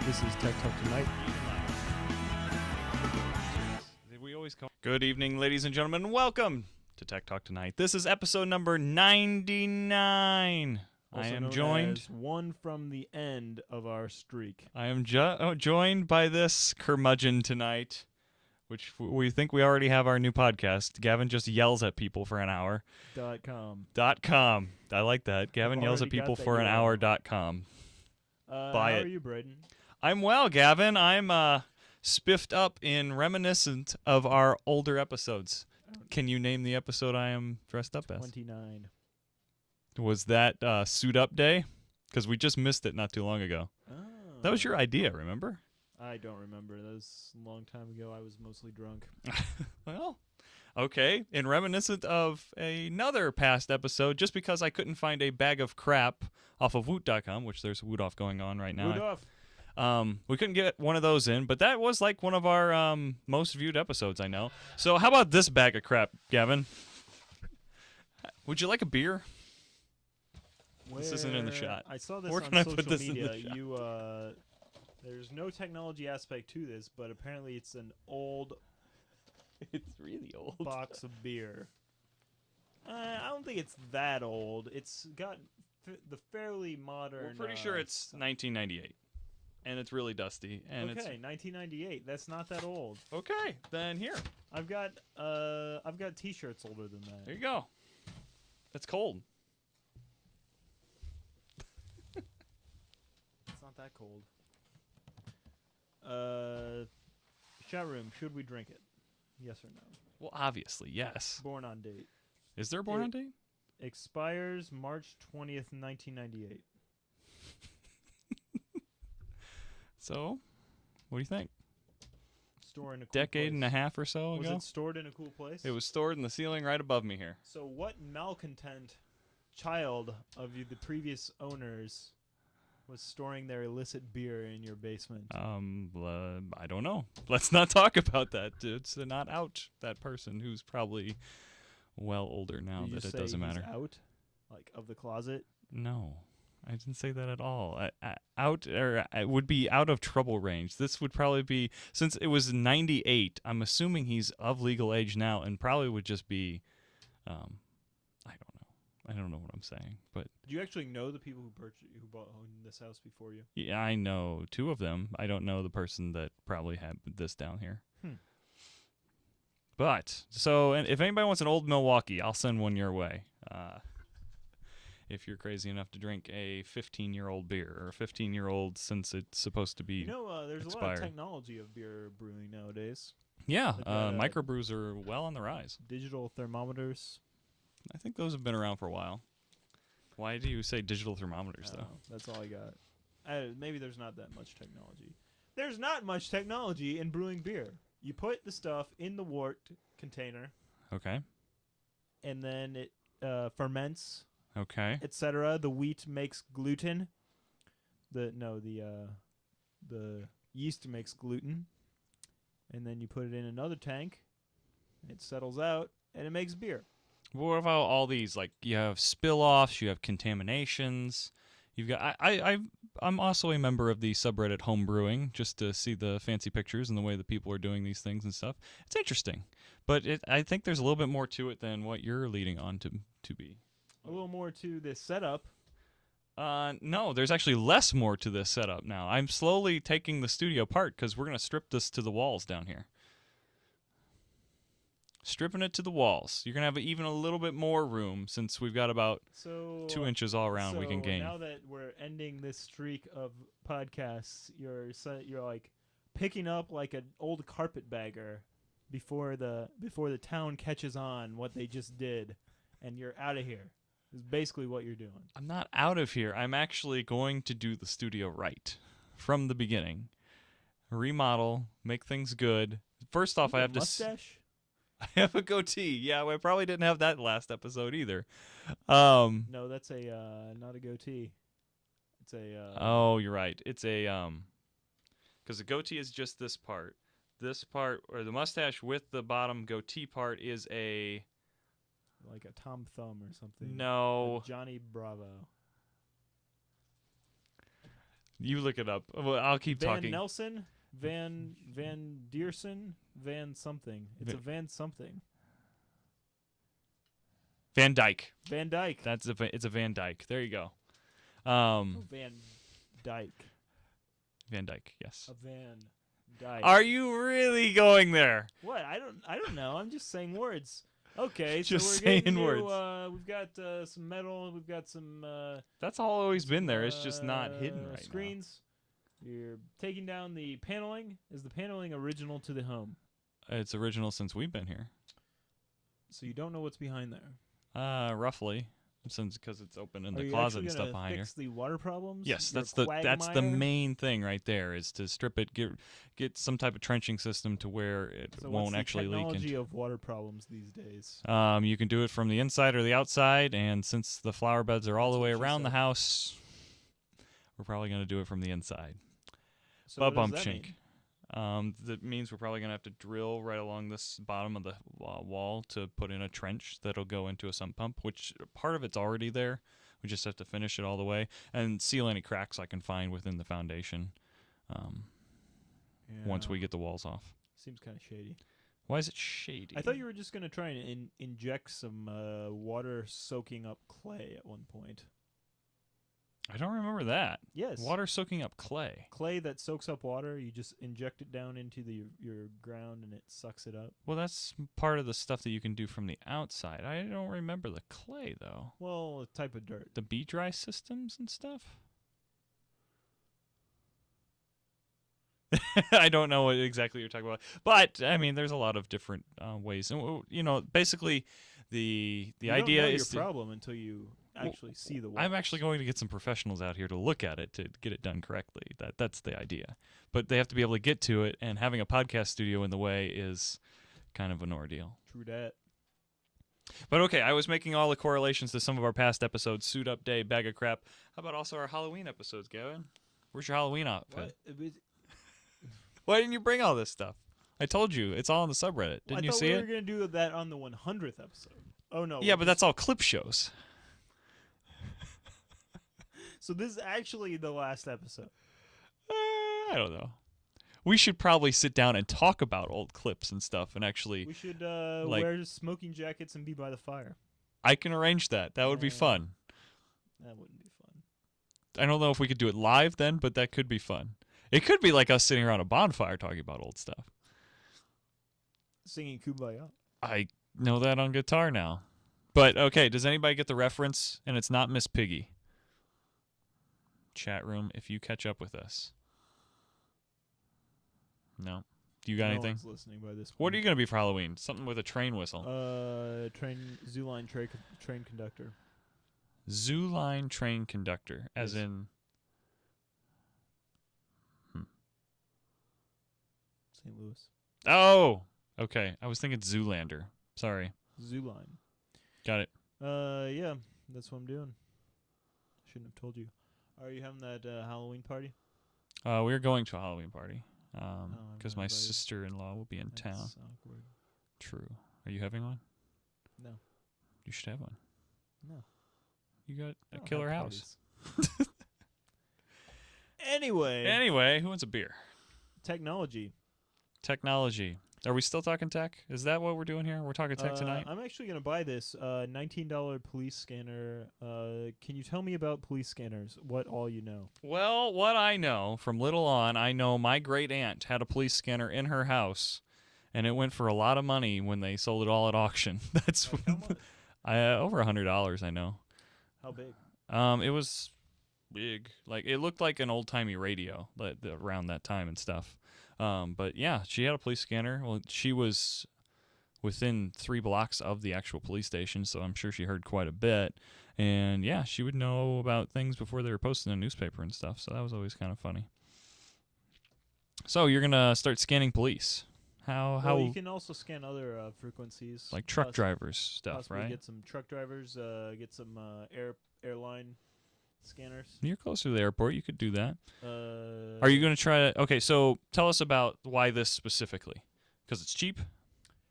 This is Tech Talk Tonight. Good evening, ladies and gentlemen. Welcome to Tech Talk Tonight. This is episode number 99. Also I am known joined. as one from the end of our streak. I am joined by this curmudgeon tonight, which we think we already have our new podcast. Gavin just yells at people for an hour. .com. .com. I like that. Gavin yells at people for an hour. .com. How Buy are it. you, Braden? I'm well, Gavin. I'm spiffed up in reminiscent of our older episodes. Can you name the episode I am dressed up as? 29. Was that suit up day? Because we just missed it not too long ago. Oh. That was your idea, remember? I don't remember. That was a long time ago. I was mostly drunk. Well, okay. In reminiscent of another past episode, just because I couldn't find a bag of crap off of Woot.com, which there's Woot off going on right now. Woot off. We couldn't get one of those in, but that was like one of our most viewed episodes, I know. So how about this bag of crap, Gavin? Would you like a beer? This isn't in the shot. I saw this Where on can I social put this in media. the shot? There's no technology aspect to this, but apparently it's an old It's really old. box of beer. I don't think it's that old. It's got the fairly modern. We're pretty sure it's 1998, and it's really dusty. And okay, 1998. That's not that old. Okay, then here. I've got T-shirts older than that. There you go. It's cold. It's not that cold. Chat room. Should we drink it? Yes or no? Well, obviously, yes. Born on date. Is there a born on date? Expires March 20th, 1998. So, what do you think? Store in a cool Decade place. and a half or so Was ago? it stored in a cool place? It was stored in the ceiling right above me here. So what malcontent child of the previous owners was storing their illicit beer in your basement? I don't know. Let's not talk about that. It's not out that person who's probably well older now Did you that it say doesn't he's matter. out, like of the closet? No, I didn't say that at all. I would be out of trouble range. This would probably be, since it was 98, I'm assuming he's of legal age now and probably would just be, I don't know. I don't know what I'm saying, but Do you actually know the people who bought this house before you? yeah, I know two of them. I don't know the person that probably had this down here. But, so, and if anybody wants an old Milwaukee, I'll send one your way. If you're crazy enough to drink a 15-year-old beer, or a 15-year-old since it's supposed to be There's expired. a lot of technology of beer brewing nowadays. Yeah, Like that, microbrews are well on the rise. Digital thermometers. I think those have been around for a while. Why do you say digital thermometers, though? That's all I got. Maybe there's not that much technology. There's not much technology in brewing beer. You put the stuff in the wort container, Okay. and then it ferments, Okay. etc. The wheat makes gluten. The yeast makes gluten, and then you put it in another tank, and it settles out, and it makes beer. What about all these? Like, you have spill-offs, you have contaminations. You've got. I'm also a member of the subreddit Homebrewing, just to see the fancy pictures and the way that people are doing these things and stuff. It's interesting, but I think there's a little bit more to it than what you're leading on to be. A little more to this setup. No, there's actually less more to this setup now. I'm slowly taking the studio apart because we're gonna strip this to the walls down here. Stripping it to the walls. You're going to have even a little bit more room since we've got about 2 inches all around we can gain. Now that we're ending this streak of podcasts, you're like picking up like an old carpetbagger before the town catches on what they just did, and you're out of here. Is basically what you're doing. I'm not out of here. I'm actually going to do the studio right from the beginning. Remodel, make things good. First off, I have mustache? I have a goatee. Yeah, I probably didn't have that last episode either. No, that's not a goatee. It's a. Oh, you're right. It's a because the goatee is just this part. This part, or the mustache with the bottom goatee part, is a like a Tom Thumb or something. No. A Johnny Bravo. You look it up. Well, I'll keep Van talking. Nelson, Van Deerson, Van something. It's a Van something. Van Dyke. Van Dyke. It's a Van Dyke. There you go. Van Dyke. Van Dyke. Yes. A Van Dyke. Are you really going there? What? I don't know. I'm just saying words. Okay, Just so we're getting saying new, words. We've got some metal. We've got some. That's all always been there. It's just not hidden right screens. You're taking down the paneling. Is the paneling original to the home? now. It's original since we've been here. So you don't know what's behind there. Roughly, since because it's open in Are the you closet actually and gonna stuff behind here. fix the water problems? Yes, You're that's a the quagmire? main thing right there is to strip it, get some type of trenching system to where it So won't what's the actually leak technology into. of water problems these days? You can do it from the inside or the outside, and since the flower beds are all the That's way what she around the said. house, we're probably going to do it from the inside. So what does Bump that chink. mean? That means we're probably going to have to drill right along this bottom of the wall to put in a trench that'll go into a sump pump, which part of it's already there. We just have to finish it all the way and seal any cracks I can find within the foundation once we get the walls off. Seems kind of shady. Why is it shady? I thought you were just gonna try and inject some water soaking up clay at one point. I don't remember that. Yes. Water soaking up clay. Clay that soaks up water. You just inject it down into your ground and it sucks it up. Well, that's part of the stuff that you can do from the outside. I don't remember the clay, though. Well, a type of dirt. The B-dry systems and stuff? I don't know what exactly you're talking about. But, I mean, there's a lot of different ways. And, basically, the You idea don't know is your problem until you actually see the walls. I'm actually going to get some professionals out here to look at it to get it done correctly. That's the idea. But they have to be able to get to it, and having a podcast studio in the way is kind of an ordeal. True that. But okay, I was making all the correlations to some of our past episodes, Suit Up Day, Bag of Crap. How about also our Halloween episodes, Gavin? Where's your Halloween outfit? What? Why didn't you bring all this stuff? I told you, it's all on the subreddit. Didn't you see I thought we it? were gonna do that on the 100th episode. Oh no. Yeah, but that's all clip shows. So this is actually the last episode. I don't know. We should probably sit down and talk about old clips and stuff and actually... We should like- wear smoking jackets and be by the fire. I can arrange that. That would be Yeah. fun. That wouldn't be fun. I don't know if we could do it live then, but that could be fun. It could be like us sitting around a bonfire talking about old stuff. Singing Kumbaya. I know that on guitar now. But, okay, does anybody get the reference? And it's not Miss Piggy. Chat room, if you catch up with us. No? Do you got anything? One's listening by this What are point. you going to be for Halloween? Something with a train whistle. Zoo line train conductor. Zoo line train conductor, as Yes. in... St. Louis. Oh! Okay, I was thinking Zoolander. Sorry. Zoo line. Got it. Yeah, that's what I'm doing. Shouldn't have told you. Are you having that Halloween party? We're going to a Halloween party. I'm Because not my invited. sister-in-law will be in town. That's awkward. True. Are you having one? No. You should have one. No. You got I a don't have killer house. parties. Anyway, Anyway, who wants a beer? technology. Technology. Are we still talking tech? Is that what we're doing here? We're talking tech tonight? I'm actually going to buy this $19 police scanner. Can you tell me about police scanners? What all you know? Well, what I know, from little on, I know my great aunt had a police scanner in her house, and it went for a lot of money when they sold it all at auction. That's Like, how much? over $100, I know. How big? It was big. Like, it looked like an old-timey radio around that time and stuff. But yeah, she had a police scanner. Well, she was within 3 blocks of the actual police station, so I'm sure she heard quite a bit. And yeah, she would know about things before they were posted in the newspaper and stuff, so that was always kind of funny. So you're gonna start scanning police. How Well, you can also scan other frequencies. like truck Poss- drivers stuff, possibly right? Get some truck drivers. Get some airline scanners. You're closer to the airport. You could do that. Uh, Are you going to try to... Okay, so tell us about why this specifically. Because it's cheap?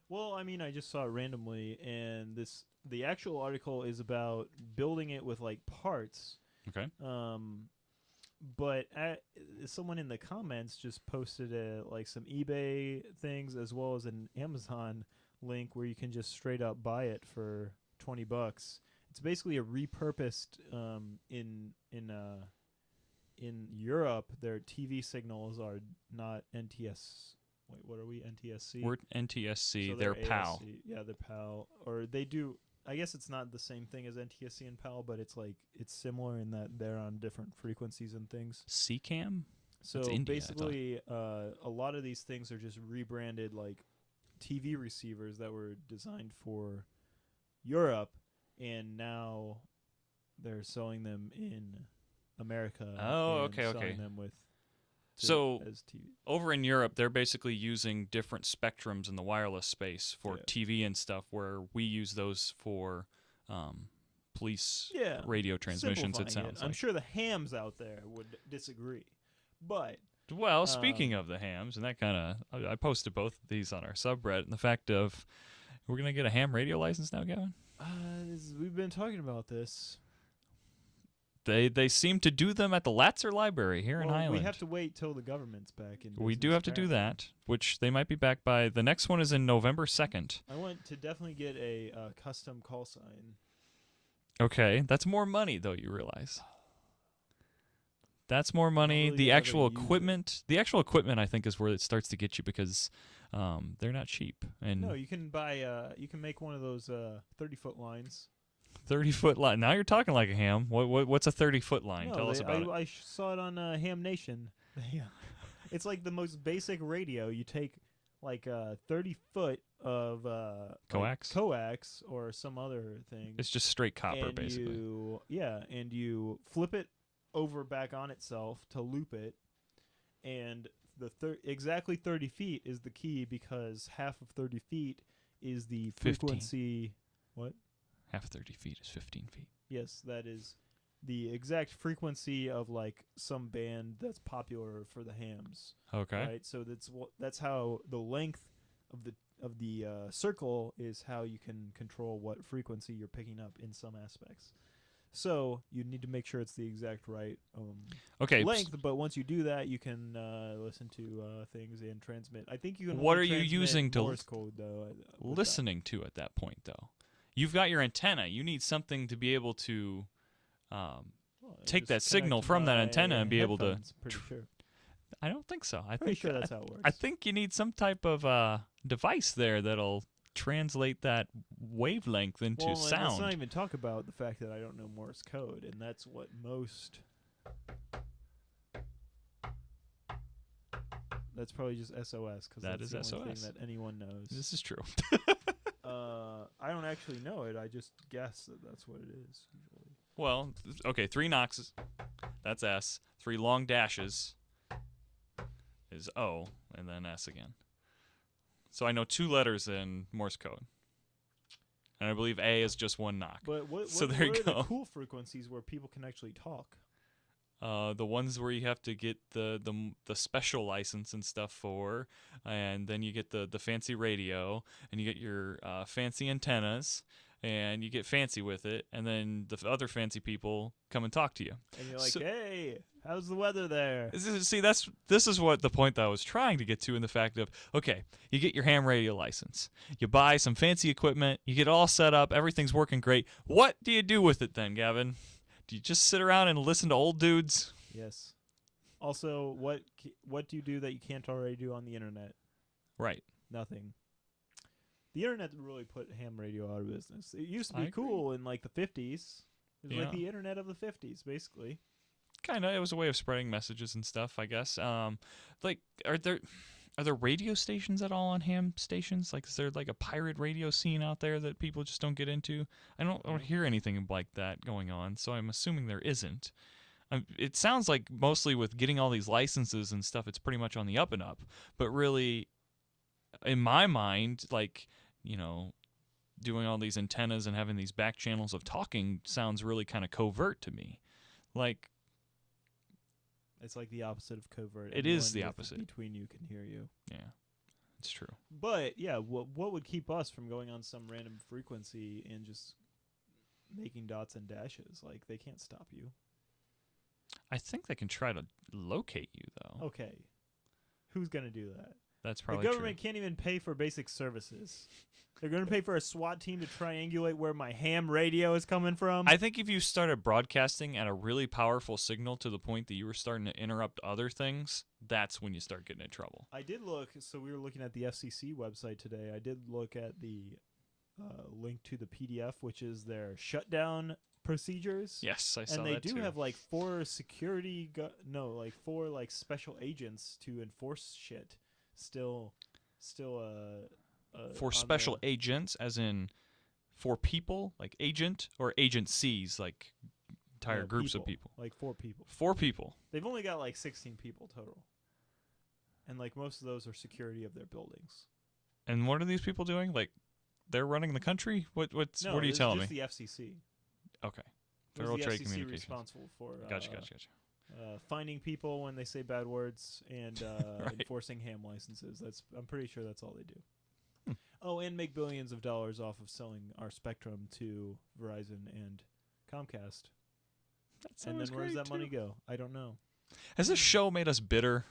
Well, I mean, I just saw it randomly, and the actual article is about building it with like parts. Okay. But someone in the comments just posted like some eBay things as well as an Amazon link where you can just straight up buy it for $20. It's basically a repurposed in Europe. Their TV signals are not NTS. Wait, what are we? NTSC. We're NTSC. So they're ASC. PAL. Yeah, they're PAL. Or they do. I guess it's not the same thing as NTSC and PAL, but it's similar in that they're on different frequencies and things. CCAM? So India, basically, a lot of these things are just rebranded like TV receivers that were designed for Europe, and now they're selling them in America. Oh, and okay. selling them with So as TV. over in Europe, they're basically using different spectrums in the wireless space for TV and stuff, where we use those for police radio transmissions. It sounds like. I'm sure the hams out there would disagree, but well, speaking of the hams, and that kind of, I posted both of these on our subreddit, and the fact of we're gonna get a ham radio license now, Gavin. We've been talking about this. They seem to do them at the Latzer Library here in Highland. We have to wait till the government's back in business. We do have to do that, which they might be back by. The next one is in November 2nd. I want to definitely get a custom call sign. Okay, that's more money, though, you realize. That's more money. Really The actual equipment, I think, is where it starts to get you because they're not cheap. And No, you can buy. You can make one of those 30-foot lines. 30-foot line. Now you're talking like a ham. What's a 30-foot line? No, Tell us about it. I saw it on Ham Nation. It's like the most basic radio. You take like 30 foot of coax, coax or some other thing. It's just straight copper, and basically. And you flip it over back on itself to loop it, and the exactly 30 feet is the key because half of 30 feet is the 15. frequency. What? Half of 30 feet is 15 feet. Yes, that is the exact frequency of like some band that's popular for the hams. Okay. Right. So that's how the length of the circle is how you can control what frequency you're picking up in some aspects. So you need to make sure it's the exact right length. But once you do that, you can listen to things and transmit. I think you can. What are you using to Morse code though? Listening to at that point though? You've got your antenna. You need something to be able to take that signal from that antenna and be able to. Pretty sure. I don't think so. Pretty sure that's how it works. I think you need some type of device there that'll translate that wavelength into sound. Let's not even talk about the fact that I don't know Morse code, and that's what most. That's probably just SOS because that's the only thing that anyone knows. This is true. I don't actually know it. I just guess that that's what it is usually. Well, okay, 3 Knoxes, that's S. 3 long dashes is O, and then S again. So I know 2 letters in Morse code. And I believe A is just 1 knock. But what there you are go. The cool frequencies where people can actually talk? The ones where you have to get the special license and stuff for, and then you get the fancy radio, and you get your fancy antennas, and you get fancy with it, and then the other fancy people come and talk to you. And you're like, hey, how's the weather there? See, this is what the point that I was trying to get to in the fact of, okay, you get your ham radio license. You buy some fancy equipment. You get it all set up. Everything's working great. What do you do with it then, Gavin? Do you just sit around and listen to old dudes? Yes. Also, what do you do that you can't already do on the internet? Right. Nothing. The internet really put ham radio out of business. It used to be I cool in like the 50s. It was like the internet of the 50s, basically. Kind of. It was a way of spreading messages and stuff, I guess. Like, are there radio stations at all on ham stations? Like, is there like a pirate radio scene out there that people just don't get into? I don't hear anything like that going on, so I'm assuming there isn't. It sounds like mostly with getting all these licenses and stuff, it's pretty much on the up and up. But really, in my mind, like, you know, doing all these antennas and having these back channels of talking sounds really kind of covert to me. Like, it's like the opposite of covert. It is the opposite. Between you can hear you. Yeah, it's true. But yeah, what would keep us from going on some random frequency and just making dots and dashes? Like, they can't stop you. I think they can try to locate you, though. Okay. Who's going to do that? That's The probably government can't even pay for basic services. They're going to pay for a SWAT team to triangulate where my ham radio is coming from? I think if you started broadcasting at a really powerful signal to the point that you were starting to interrupt other things, that's when you start getting in trouble. I did look, so we were looking at the FCC website today. I did look at the link to the PDF, which is their shutdown procedures. Yes, I saw that and they too. do have like 4 security, like 4 like special agents to enforce shit. Still, for special agents, as in for people, like agent, or agencies, like entire groups of people. Like 4 people. 4 people. They've only got like 16 people total. And like most of those are security of their buildings. And what are these people doing? Like, they're running the country? What are you telling me? No, it's just the FCC. Okay. Federal the Trade FCC Communications. responsible for Gotcha. finding people when they say bad words and Right. enforcing ham licenses. I'm pretty sure that's all they do. Oh, and make billions of dollars off of selling our spectrum to Verizon and Comcast. And then where does that money go? I don't know. Has this show made us bitter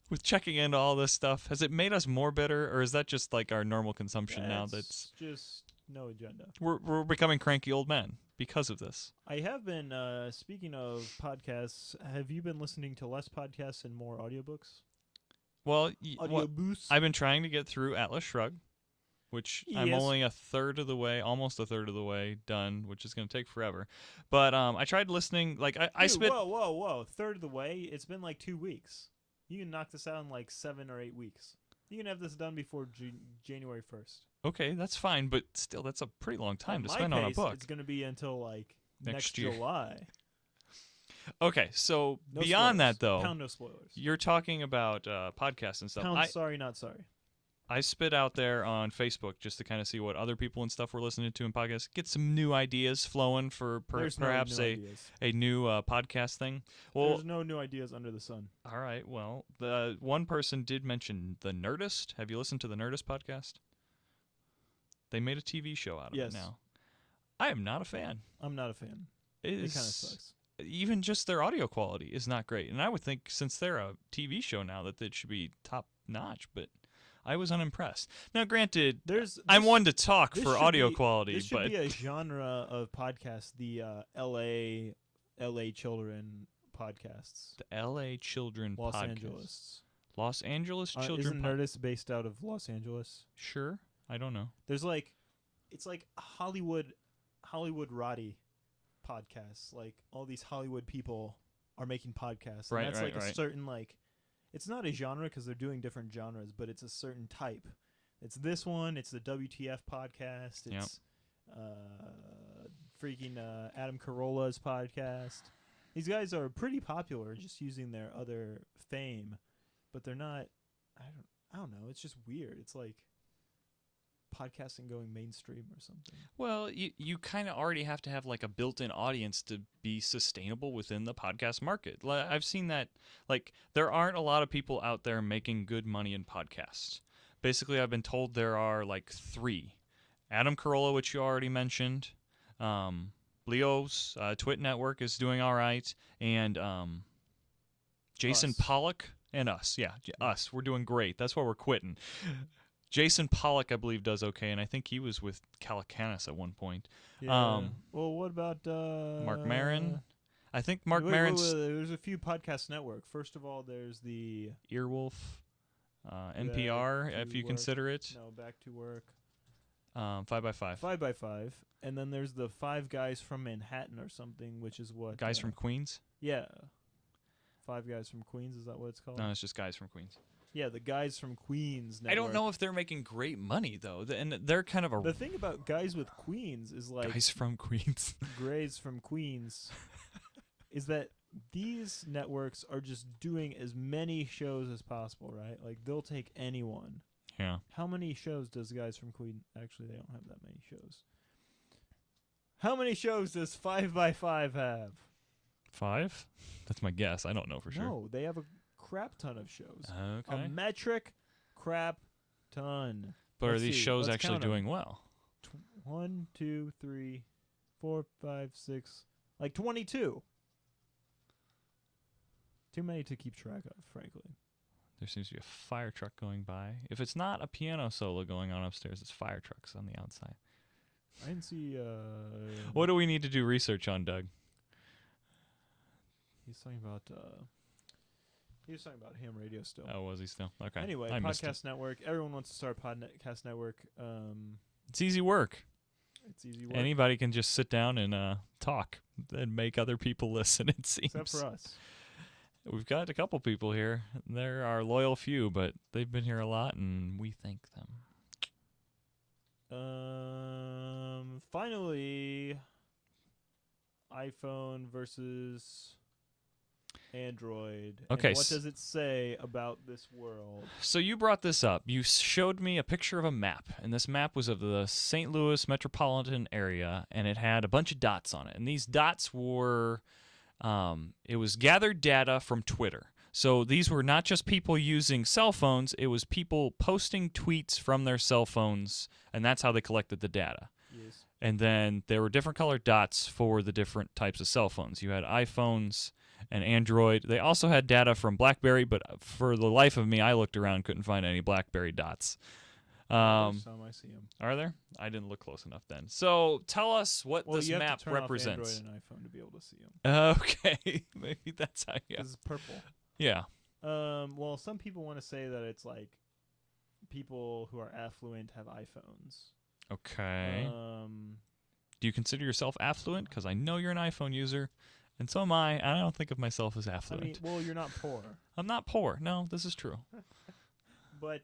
with checking into all this stuff? Has it made us more bitter, or is that just like our normal consumption now? That's just no agenda. We're becoming cranky old men because of this. I have been, speaking of podcasts, have you been listening to less podcasts and more audiobooks? Well, Audiobooks? I've been trying to get through Atlas Shrugged, which I'm Yes. only almost a third of the way done, which is going to take forever. But I tried listening, like I Dude, spent... Whoa. Third of the way? It's been like 2 weeks. You can knock this out in like 7 or 8 weeks. You can have this done before January 1st. Okay, that's fine, but still, that's a pretty long time to At my spend on a pace, book. It's going to be until like next year. July. Okay, so No beyond spoilers. that, though, Pound no spoilers. you're talking about podcasts and stuff. Pound sorry, not sorry. I spit out there on Facebook just to kind of see what other people and stuff were listening to in podcasts, get some new ideas flowing for There's no perhaps new a ideas. new podcast thing. Well, There's no new ideas under the sun. all right. Well, the one person did mention The Nerdist. Have you listened to The Nerdist podcast? They made a TV show out of Yes. it now. I am not a fan. I'm not a fan. It It kind of is sucks. even just their audio quality is not great. And I would think since they're a TV show now that it should be top notch, but I was unimpressed. Now, granted, I'm one to talk for audio quality, This should but be a genre of podcast, the LA Children podcasts. the LA Children Los podcast. Angeles. Los Angeles Children Isn't Nerdist based out of Los Angeles? Sure. I don't know. There's it's like Hollywood Roddy podcasts. Like all these Hollywood people are making podcasts. And that's like a certain it's not a genre because they're doing different genres, but it's a certain type. It's this one. It's the WTF podcast. It's freaking Adam Carolla's podcast. These guys are pretty popular, just using their other fame, but they're not. I don't know. It's just weird. It's like podcasting going mainstream or something. Well, you kind of already have to have like a built-in audience to be sustainable within the podcast market. I've seen that, like, there aren't a lot of people out there making good money in podcasts. Basically, I've been told there are like 3. Adam Carolla, which you already mentioned. Leo's Twit Network is doing all right. And Jason Pollock and us. Yeah, us. We're doing great. That's why we're quitting. Jason Pollock, I believe, does okay, and I think he was with Calacanis at one point. Yeah. Well, what about Mark Maron? I think Mark Maron's... There's a few podcast network. First of all, there's the Earwolf, NPR, if you consider it. No, Back to Work. 5x5. 5x5. And then there's the 5 Guys from Manhattan or something, which is what... Guys from Queens? Yeah. 5 Guys from Queens, is that what it's called? No, it's just Guys from Queens. Yeah, the Guys from Queens network. I don't know if they're making great money, though. And they're kind of a... The thing about Guys with Queens is like... Guys from Queens. Grays from Queens is that these networks are just doing as many shows as possible, right? Like, they'll take anyone. Yeah. How many shows does Guys from Queens... Actually, they don't have that many shows. How many shows does 5x5 have? 5? That's my guess. I don't know for sure. No, they have a crap ton of shows. Okay. A metric crap ton. But Let's are these see. shows Let's actually count 'em. doing well? 1, 2, 3, 4, 5, 6... Like 22. Too many to keep track of, frankly. There seems to be a fire truck going by. If it's not a piano solo going on upstairs, it's fire trucks on the outside. I didn't see. What do we need to do research on, Doug? He's talking about. He was talking about ham radio still. Oh, was he still? Okay. Anyway, I missed it. podcast network. Everyone wants to start a podcast network. It's easy work. It's easy work. Anybody can just sit down and talk and make other people listen, it seems. Except for us. We've got a couple people here. They're our loyal few, but they've been here a lot, and we thank them. Finally, iPhone versus Android. Okay, And what does it say about this world? So you brought this up. You showed me a picture of a map, and this map was of the St. Louis metropolitan area, and it had a bunch of dots on it. And these dots were, it was gathered data from Twitter. So these were not just people using cell phones, it was people posting tweets from their cell phones, and that's how they collected the data. Yes. And then there were different colored dots for the different types of cell phones. You had iPhones and Android. They also had data from BlackBerry, but for the life of me, I looked around, couldn't find any BlackBerry dots. There's some, I see them. Are there? I didn't look close enough then. So tell us what this you have map to turn represents. off Android and iPhone to be able to see them. Okay, maybe that's how. Yeah. This is purple. Yeah. Well, some people want to say that it's like people who are affluent have iPhones. Okay. Do you consider yourself affluent? Because I know you're an iPhone user, and so am I. And I don't think of myself as affluent. I mean, well, you're not poor. I'm not poor. No, this is true. But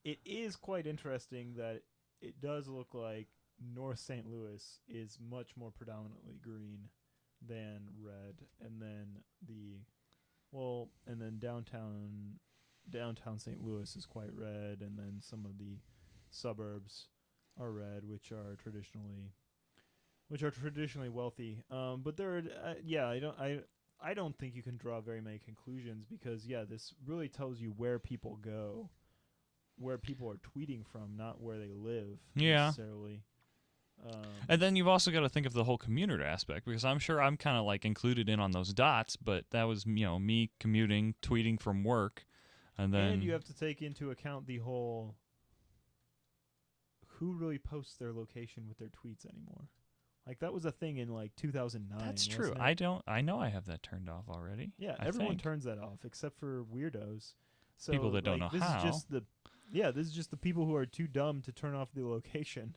it is quite interesting that it does look like North St. Louis is much more predominantly green than red, and then downtown St. Louis is quite red, and then some of the suburbs are red, which are traditionally wealthy. But there, I don't think you can draw very many conclusions because this really tells you where people go, where people are tweeting from, not where they live necessarily. And then you've also got to think of the whole commuter aspect, because I'm sure I'm kind of like included in on those dots, but that was, me commuting, tweeting from work, and then you have to take into account the whole who really posts their location with their tweets anymore. Like that was a thing in like 2009. That's true. I know I have that turned off already. Yeah, I everyone think. turns that off except for weirdos. So People that don't know this how. This is just the people who are too dumb to turn off the location.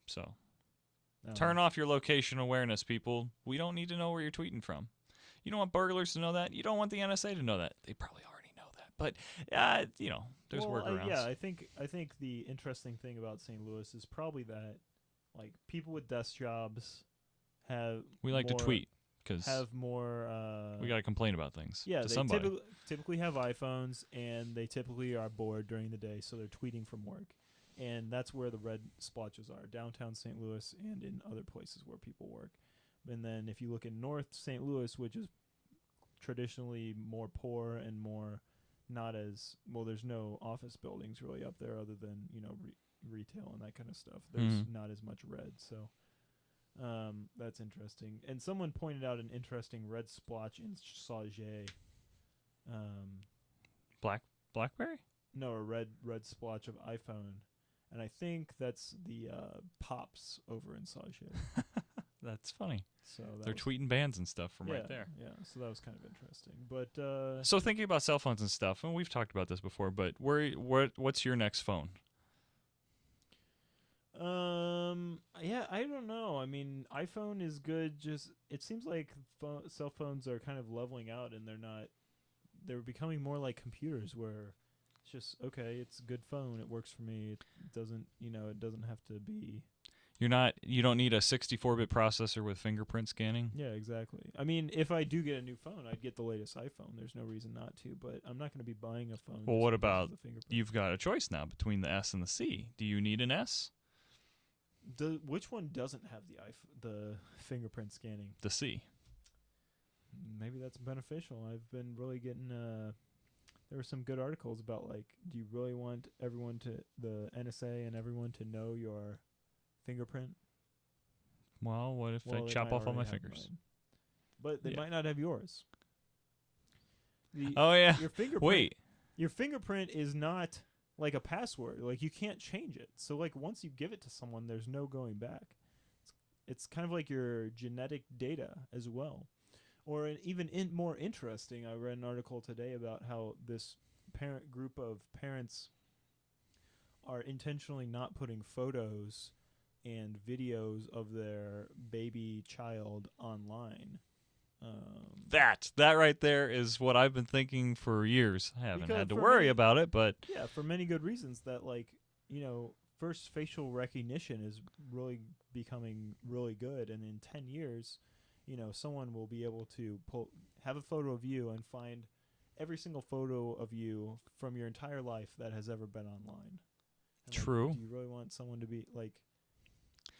So, No. turn off your location awareness, people. We don't need to know where you're tweeting from. You don't want burglars to know that. You don't want the NSA to know that. They probably already know that. But, there's workarounds. I think the interesting thing about St. Louis is probably that, like, people with desk jobs We like to tweet because have more. we got to complain about things Yeah, to they somebody. typically have iPhones, and they typically are bored during the day, so they're tweeting from work. And that's where the red splotches are, downtown St. Louis and in other places where people work. And then if you look in North St. Louis, which is traditionally more poor and more not as well, there's no office buildings really up there other than, retail and that kind of stuff. There's not as much red, so that's interesting. And someone pointed out an interesting red splotch in Sauget. Blackberry? No, a red splotch of iPhone. And I think that's the Pops over in Sauget. That's funny. So They're tweeting bands and stuff from right there. Yeah, so that was kind of interesting. But So thinking about cell phones and stuff, and we've talked about this before, but what's your next phone? I don't know. I mean, iPhone is good. Just it seems like cell phones are kind of leveling out, and they're becoming more like computers where it's just okay. It's a good phone. It works for me. It doesn't have to be. You don't need a 64-bit processor with fingerprint scanning? Yeah, exactly. I mean, if I do get a new phone, I'd get the latest iPhone. There's no reason not to, but I'm not going to be buying a phone. Well, just what because about of the fingerprint. you've got a choice now between the S and the C. Do you need an S? Which one doesn't have the fingerprint scanning? The C. Maybe that's beneficial. I've been really getting there were some good articles about like, do you really want the NSA and everyone to know your fingerprint? Well, what if Well, I they chop might off all my already have fingers? mine. But they Yeah. might not have yours. Oh yeah. Your fingerprint. Wait. Your fingerprint is not like a password. Like you can't change it. So like once you give it to someone, there's no going back. It's kind of like your genetic data as well. Or even more interesting, I read an article today about how this parent group of parents are intentionally not putting photos and videos of their baby child online. That right there is what I've been thinking for years. I haven't Because had to for worry many- about it, but Yeah, for many good reasons. That first facial recognition is really becoming really good, and in 10 years, someone will be able to have a photo of you and find every single photo of you from your entire life that has ever been online. And, True. do you really want someone to be like?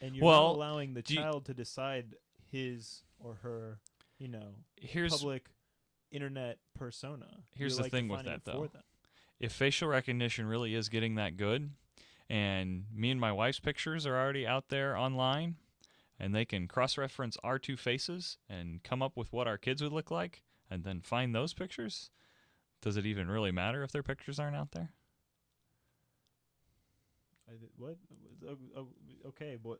And you're Well, not allowing the do you- child to decide his or her, here's public internet persona. Here's You're the thing with defining that, it for though. them. if facial recognition really is getting that good, and me and my wife's pictures are already out there online, and they can cross-reference our two faces and come up with what our kids would look like, and then find those pictures, does it even really matter if their pictures aren't out there? What? Okay, but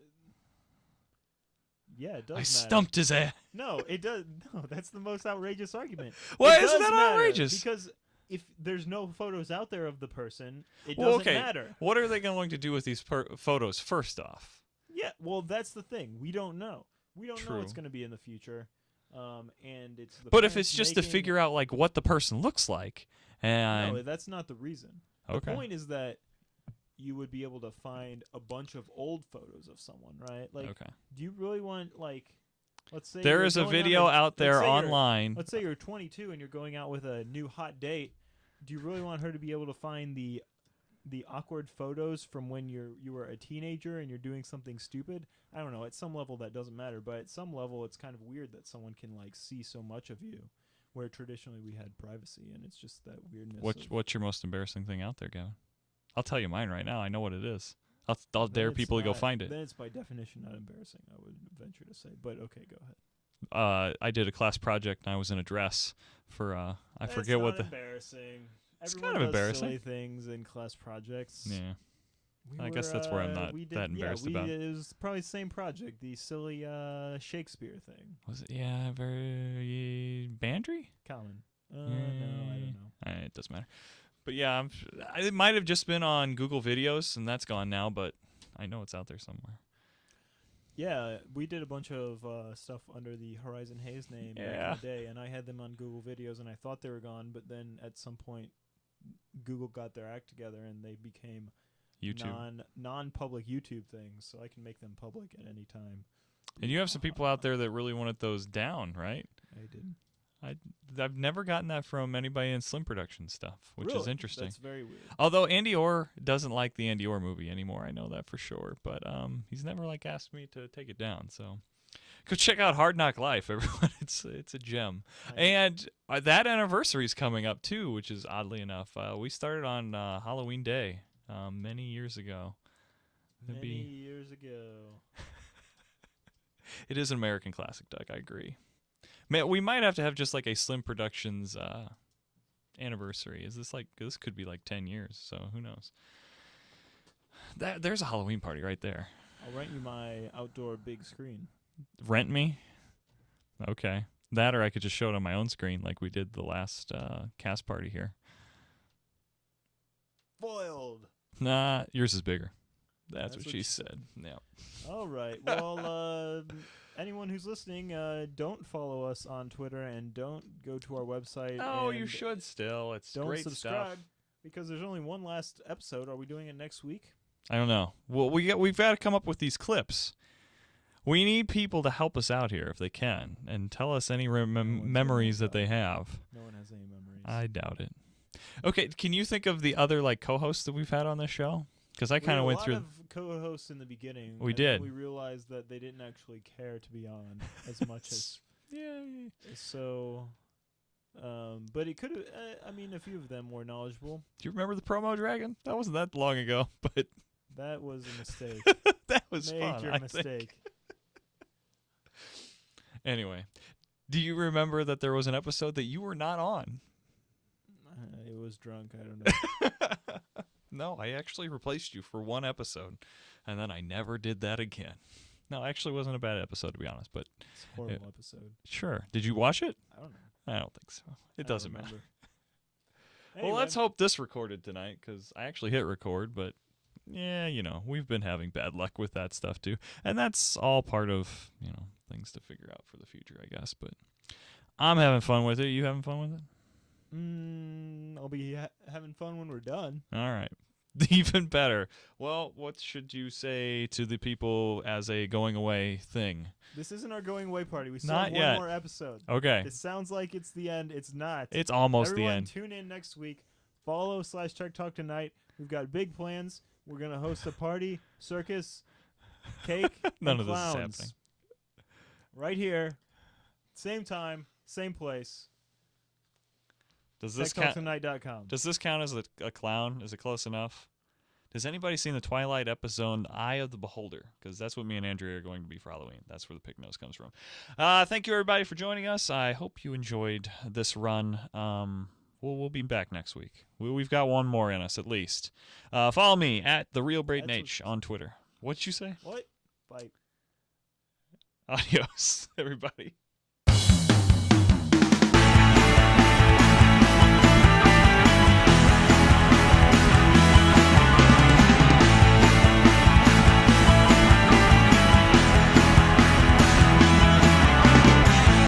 yeah, it does I matter. stumped his ass. No, it does. No, that's the most outrageous argument. Why It isn't does that matter, outrageous? Because if there's no photos out there of the person, it Well, doesn't okay. matter. What are they going to do with these photos first off? Yeah, well, that's the thing. We don't know. We don't know what's True. going to be in the future. And it's the But if parents it's just to making- figure out like what the person looks like, and No, that's not the reason. okay, The point is that you would be able to find a bunch of old photos of someone, right? Like, okay. do you really want, like, let's say There you're is a going on video out there let's say you're- online. Let's say you're 22 and you're going out with a new hot date. Do you really want her to be able to find the awkward photos from when you were a teenager and you're doing something stupid? I don't know. At some level, that doesn't matter, but at some level, it's kind of weird that someone can like see so much of you, where traditionally we had privacy, and it's just that weirdness. What's your most embarrassing thing out there, Gavin? I'll tell you mine right now. I know what it is. I'll Then dare it's people to go not- find it. Then it's by definition not embarrassing, I would venture to say. But okay, go ahead. I did a class project and I was in a dress for I forget what the embarrassing. It's Everyone kind of does embarrassing. silly things in class projects. yeah. I guess that's where I'm not that embarrassed about. It was probably the same project, the silly Shakespeare thing. Was it? Yeah, very Bandry. Common. No, I don't know. It doesn't matter. But yeah, it might have just been on Google Videos, and that's gone now. But I know it's out there somewhere. Yeah, we did a bunch of stuff under the Horizon Hayes name back Yeah. in the day, and I had them on Google Videos, and I thought they were gone, but then at some point, Google got their act together, and they became YouTube. non-public YouTube things, so I can make them public at any time. And you have some people out there that really wanted those down, right? I did. I've never gotten that from anybody in Slim Production stuff, which is Really? interesting. That's very weird. Although Andy Orr doesn't like the Andy Orr movie anymore, I know that for sure. But he's never like asked me to take it down. So go check out Hard Knock Life, everyone. It's a gem. And that anniversary's coming up too, which is oddly enough. We started on Halloween Day many years ago. Many years ago. It is an American classic, Doug. I agree. We might have to have just like a Slim Productions anniversary. This could be like 10 years, so who knows? There's a Halloween party right there. I'll rent you my outdoor big screen. Rent me? Okay. That, or I could just show it on my own screen like we did the last cast party here. Foiled. Nah, yours is bigger. That's That's what she said. Yeah. All right. Well, anyone who's listening, don't follow us on Twitter and don't go to our website. Oh, you and should still. It's Don't great subscribe stuff. because there's only one last episode. Are we doing it next week? I don't know. Well, we've got to come up with these clips. We need people to help us out here if they can and tell us any memories that they have. No one has any memories. I doubt it. Okay, can you think of the other like co-hosts that we've had on this show? Because I kind of went through. We had a lot of co-hosts in the beginning. We and did. then we realized that they didn't actually care to be on as much as Yeah. so. But it could have. I mean, a few of them were knowledgeable. Do you remember the promo dragon? That wasn't that long ago, but That was a mistake. that was fun. Major I mistake. think. Anyway, do you remember that there was an episode that you were not on? I was drunk. I don't know. No, I actually replaced you for one episode, and then I never did that again. No, actually, it wasn't a bad episode, to be honest, but It's a horrible episode. sure. Did you watch it? I don't know. I don't think so. It doesn't matter. Anyway, Well, let's hope this recorded tonight, because I actually hit record, but yeah, we've been having bad luck with that stuff too. And that's all part of, things to figure out for the future, I guess. But I'm having fun with it. You having fun with it? I'll be having fun when we're done. All right. Even better. Well, what should you say to the people as a going away thing? This isn't our going away party. We still Not have yet. one more episode. Okay. It sounds like it's the end. It's not. It's almost Everyone, the end. tune in next week. Follow /Tech Talk Tonight. We've got big plans. We're going to host a party, circus, cake, None and of this is clowns. happening. Right here. Same time, same place. Does this count? TechTalkTonight.com. Does this count as a clown? Is it close enough? Has anybody seen the Twilight episode Eye of the Beholder? Because that's what me and Andrea are going to be for Halloween. That's where the pick nose comes from. Thank you, everybody, for joining us. I hope you enjoyed this run. We'll be back next week. We've got one more in us, at least. Follow me at the Real Braden H on Twitter. What'd you say? What? Bye. Adios, everybody.